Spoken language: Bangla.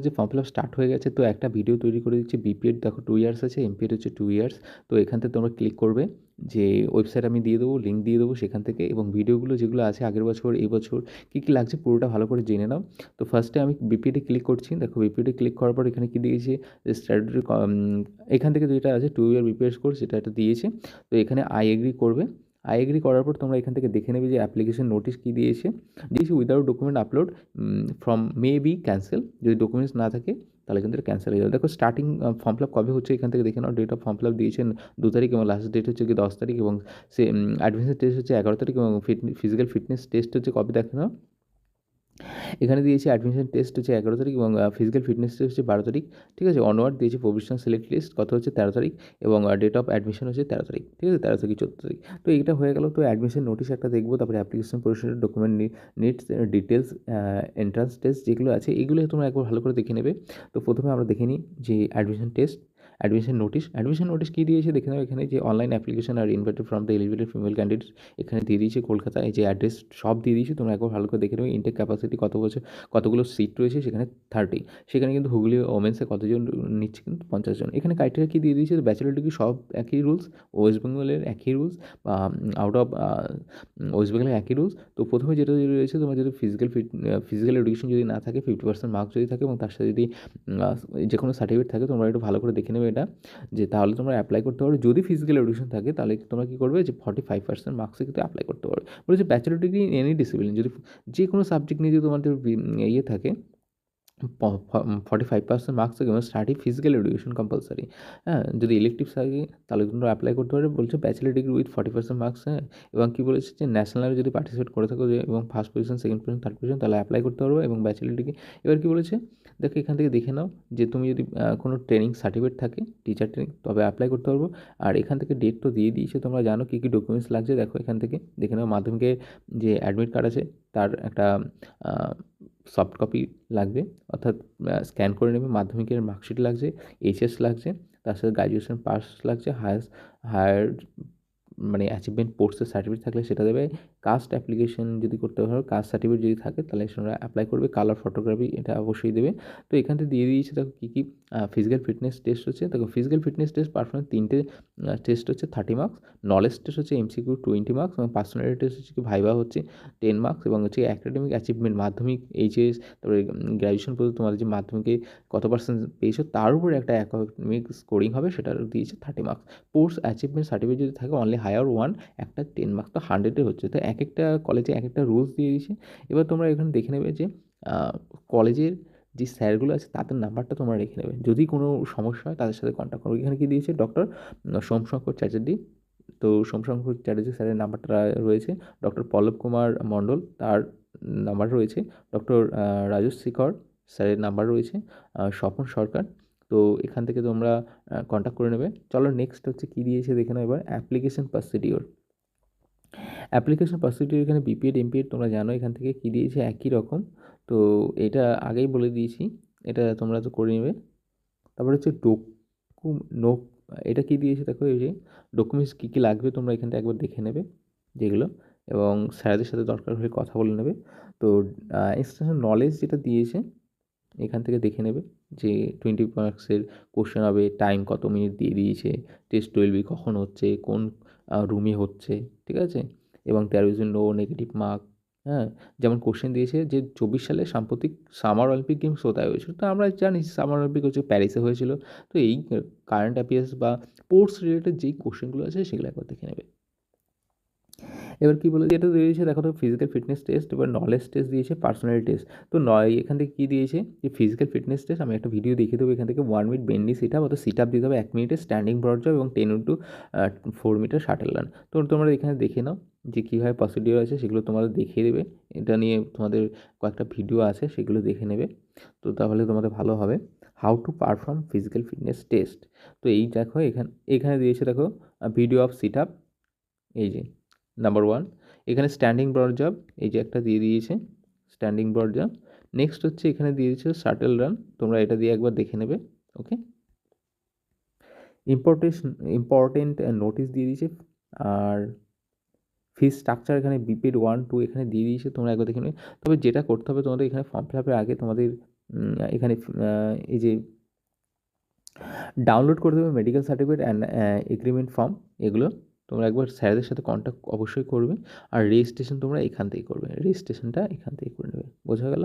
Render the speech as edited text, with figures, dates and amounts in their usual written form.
যে ফর্ম ফিল আপ স্টার্ট হয়ে গেছে, তো একটা ভিডিও তৈরি করে দিচ্ছি। বিপিএড দেখো 2 ইয়ার্স আছে, এমপিএড হচ্ছে 2 ইয়ার্স। তো এখান থেকে তোমরা ক্লিক করবে, যে ওয়েবসাইট আমি দিয়ে দেবো, লিঙ্ক দিয়ে দেবো সেখান থেকে, এবং ভিডিওগুলো যেগুলো আছে আগের বছর এই বছর কী কী লাগছে পুরোটা ভালো করে জেনে নাও। তো ফার্স্টে আমি বিপিএডে ক্লিক করছি। দেখো বিপিএডে ক্লিক করার পর এখানে কী দিয়েছে, যে স্ট্যাটুটরি, এখান থেকে যেটা আছে 2 ইয়ার বিপিএড কোর্স, সেটা একটা দিয়েছে। তো এখানে আই এগ্রি করবে। আই এগ্রি করার পর তোমরা এখান থেকে দেখে নেবে যে অ্যাপ্লিকেশন নোটিশ কী দিয়েছে। Without document upload from may be cancel. যদি ডকুমেন্টস না থাকে তাহলে কিন্তু এটা ক্যান্সেল হয়ে যাবে। দেখো স্টার্টিং ফর্ম ফিল আপ কবে হচ্ছে এখান থেকে দেখে নাও। Date of form fill up দিয়েছেন 2 তারিখ, এবং লাস্ট ডেট হচ্ছে কি 10 তারিখ, এবং সে অ্যাডমিশন টেস্ট হচ্ছে 11 তারিখ, এবং ফিজিক্যাল ফিটনেস টেস্ট হচ্ছে কবে দেখে নাও। এখানে দিয়েছে অ্যাডমিশন টেস্ট হচ্ছে 11 তারিখ, এবং ফিজিক্যাল ফিটনেস টেস্ট হচ্ছে 12 তারিখ। ঠিক আছে, অনওয়ার্ড দিয়েছে প্রভিশনাল সিলেক্ট লিস্ট কত হচ্ছে 13 তারিখ, এবং ডেট অফ অ্যাডমিশন হচ্ছে 13 তারিখ। ঠিক আছে, 13 থেকে 14 তারিখ। তো এইটা হয়ে গেল। তো অ্যাডমিশন নোটিশ একটা দেখবো, তারপরে application procedure, document needs, details, entrance test যেগুলো আছে এগুলো তোমরা একবার ভালো করে দেখে নেবে। তো প্রথমে আমরা দেখে নিই যে অ্যাডমিশন টেস্ট, অ্যাডমিশন নোটিশ কী দিয়েছে দেখে নাও। এখানে যে online application are invited from the eligible female candidate, এখানে দিয়ে দিয়েছে কলকাতা, এই যে অ্যাড্রেস সব দিয়ে দিয়েছে, তোমরা একবার ভালো করে দেখে নেবে। ইনটেক ক্যাপাসিটি কত বছর, কতগুলো সিট রয়েছে সেখানে 30। সেখানে কিন্তু হুগলি ওমেন্সে কতজন নিচ্ছে, কিন্তু 50 জন। এখানে ক্রাইটেরিয়া কী দিয়ে দিয়েছে, ব্যাচেলর ডিগ্রি সব একই রুলস, ওয়েস্ট বেঙ্গলের একই রুলস, বা আউট অফ ওয়েস্ট বেঙ্গলের একই রুলস। তো প্রথমে যেটা রয়েছে, তোমার যদি ফিজিক্যাল এডুকেশন যদি না থাকে, 50% মার্কস যদি থাকে, এবং তার সাথে যদি যে কোনো সার্টিফিকেট থাকে, তোমরা একটু ভালো করে দেখে নেবে এটা, যে তাহলে তোমরা অ্যাপ্লাই করতে পারো। যদি ফিজিক্যাল এডুকেশন থাকে তাহলে তোমরা কী করবে, যে 45% মার্কসে কিন্তু অ্যাপ্লাই করতে পারবে। বলেছে bachelor degree in any discipline, যদি যে কোনো সাবজেক্ট নিয়ে যদি তোমাদের ইয়ে থাকে, 45% মার্কস থাকে, এবং স্টাডি ফিজিক্যাল এডুকেশন কম্পালসারি। হ্যাঁ, যদি ইলেকটিভ থাকে তাহলে তোমরা অ্যাপ্লাই করতে পারবে। বলছে ব্যাচেলর ডিগ্রি উইথ 40% মার্কস। হ্যাঁ, এবং কী বলেছে, যে ন্যাশনালে যদি পার্টিসিপেট করে থাকো, যে এবং first position, second position, third position, তাহলে অ্যাপ্লাই করতে পারবে, এবং ব্যাচেলর ডিগ্রি। এবার কী বলেছে দেখো, এখান থেকে দেখে নাও, যে তুমি যদি কোনো ট্রেনিং সার্টিফিকেট থাকে, টিচার ট্রেনিং, তবে অ্যাপ্লাই করতে পারবো। আর এখান থেকে ডেট তো দিয়ে দিয়েছে, তোমরা জানো কী কী ডকুমেন্টস লাগছে। দেখো এখান থেকে দেখে নাও, মাধ্যমিকের যে অ্যাডমিট কার্ড আছে তার একটা সফট কপি লাগবে, অর্থাৎ স্ক্যান করে নেবে। মাধ্যমিকের মার্কশিট লাগছে, এইচএস লাগছে, তার সাথে গ্র্যাজুয়েশন পাস লাগছে, হায়ার মানে অ্যাচিভমেন্ট কোর্সের সার্টিফিকেট থাকলে সেটা দেবে। কাস্ট অ্যাপ্লিকেশন যদি করতে পারো, কাস্ট সার্টিফিকেট যদি থাকে তাহলে সেটা অ্যাপ্লাই করবে। কালার ফটোগ্রাফি এটা অবশ্যই দেবে। তো এখান থেকে দিয়ে দিয়েছে দেখো কী কী ফিজিক্যাল ফিটনেস টেস্ট হচ্ছে। দেখো ফিজিক্যাল ফিটনেস টেস্ট পারফরমেন্স 3টে টেস্ট হচ্ছে 30 মার্কস, নলেজ টেস্ট হচ্ছে এমসিকিউ 20 মার্কস, এবং পার্সোনালিটি টেস্ট হচ্ছে কি ভাইভা হচ্ছে 10 মার্কস, এবং হচ্ছে একাডেমিক অ্যাচিভমেন্ট, মাধ্যমিক, এইচএস, তারপরে গ্র্যাজুয়েশন পর্যন্ত তোমাদের যে মাধ্যমিকে কত পার্সেন্ট পেয়েছো তার উপরে একটা একাডেমিক স্কোরিং হবে, সেটা দিয়েছে 30 মার্কস। পোস্ট অ্যাচিভমেন্ট সার্টিফিকেট যদি থাকে, অনলি হায়ার 1, একটা 10 মার্কস, তো 100-এ হচ্ছে। তো এক একটা কলেজে এক একটা রুলস দিয়ে দিয়েছে। এবার তোমরা এখানে দেখে নেবে যে কলেজের যে স্যারগুলো আছে তাদের নাম্বারটা তোমরা রেখে নেবে, যদি কোনো সমস্যা হয় তাদের সাথে কন্ট্যাক্ট করো। এখানে কি দিয়েছে, ডক্টর সোমশঙ্কর চ্যাটার্জি। তো সোমশঙ্কর চ্যাটার্জি স্যারের নাম্বারটা রয়েছে। ডক্টর পল্লব কুমার মণ্ডল, তার নাম্বার রয়েছে। ডক্টর রাজেশ শেখর স্যারের নাম্বার রয়েছে। স্বপন সরকার। তো এখান থেকে তোমরা কন্ট্যাক্ট করে নেবে। চলো নেক্সট হচ্ছে কী দিয়েছে দেখে নাও এবার, অ্যাপ্লিকেশন প্রসিডিওর। এখানে বিপিএড এমপিএড তোমরা জানো, এখান থেকে কী দিয়েছে একই রকম। তো এটা আগেই বলে দিয়েছি, এটা তোমরা তো করে নেবে। তারপরে হচ্ছে নো, এটা কী দিয়েছে দেখো, এই যে ডকুমেন্টস কী কী লাগবে তোমরা এখান থেকে একবার দেখে নেবে যেগুলো, এবং স্যারদের সাথে দরকার হলে কথা বলে নেবে। তো এক্সটেনশন নলেজ যেটা দিয়েছে এখান থেকে দেখে নেবে, যে 20 মার্কসের কোশ্চেন হবে, টাইম কত মিনিট দিয়ে দিয়েছে, টেস্ট 12 কখন হচ্ছে, কোন রুমে হচ্ছে, ঠিক আছে, এবং 13 নো নেগেটিভ মার্ক। হ্যাঁ, যেমন কোশ্চেন দিয়েছে যে 24 সালে সাম্প্রতিক সামার অলিম্পিক গেমস কোথায় হয়েছিল। তো আমরা জানি সামার অলিম্পিক হচ্ছে প্যারিসে হয়েছিল। তো এই কারেন্ট অ্যাফেয়ার্স বা স্পোর্টস রিলেটেড যেই কোশ্চেনগুলো আছে সেগুলো একবার দেখে নেবে। এবার কী বলে এটা দিয়েছে দেখো, তো ফিজিক্যাল ফিটনেস টেস্ট, এবার নলেজ টেস্ট দিয়েছে, পার্সোনালিটি টেস্ট। তো এখান থেকে কী দিয়েছে, যে ফিজিক্যাল ফিটনেস টেস্ট আমি একটা ভিডিও দেখিয়ে দেবো। এখান থেকে 1 মিনিট বেন্ডি সিট আপ, অর্থাৎ সিট আপ দিতে হবে 1 মিনিটে, স্ট্যান্ডিং ব্রড জব, এবং 10 × 4 মিটার শাটল রান। তো তোমরা এখানে দেখে নাও যে কীভাবে প্রসিডিওর আছে, সেগুলো তোমাদের দেখিয়ে দেবে। এটা নিয়ে তোমাদের কয়েকটা ভিডিও আছে, সেগুলো দেখে নেবে। তো তাহলে তোমাদের ভালো হবে। How to perform physical fitness test. তো এই দেখো এখানে দিয়েছে দেখো, ভিডিও অফ সিট আপ, এই যে নাম্বার 1। এখানে স্ট্যান্ডিং ব্রড জাম্প, এই যে একটা দিয়ে দিয়েছে স্ট্যান্ডিং ব্রড জাম্প। নেক্সট হচ্ছে এখানে দিয়ে দিয়েছে শাটল রান, তোমরা এটা দিয়ে একবার দেখে নেবে। ওকে, ইম্পর্টেন্ট নোটিস দিয়ে দিয়েছে। আর ফিস স্ট্রাকচার এখানে বিপিএড 1 2 এখানে দিয়ে দিয়েছে, তোমরা একবার দেখে নেবে। তবে যেটা করতে হবে তোমাদের, এখানে ফর্ম ফিল আপের আগে তোমাদের এখানে এই যে ডাউনলোড করে দেবে medical certificate and agreement form, এগুলো তোমরা একবার স্যারদের সাথে কন্ট্যাক্ট অবশ্যই করবে। আর রেজিস্ট্রেশন তোমরা এখান থেকেই করবে, রেজিস্ট্রেশনটা এখান থেকেই করে নেবে। বোঝা গেল?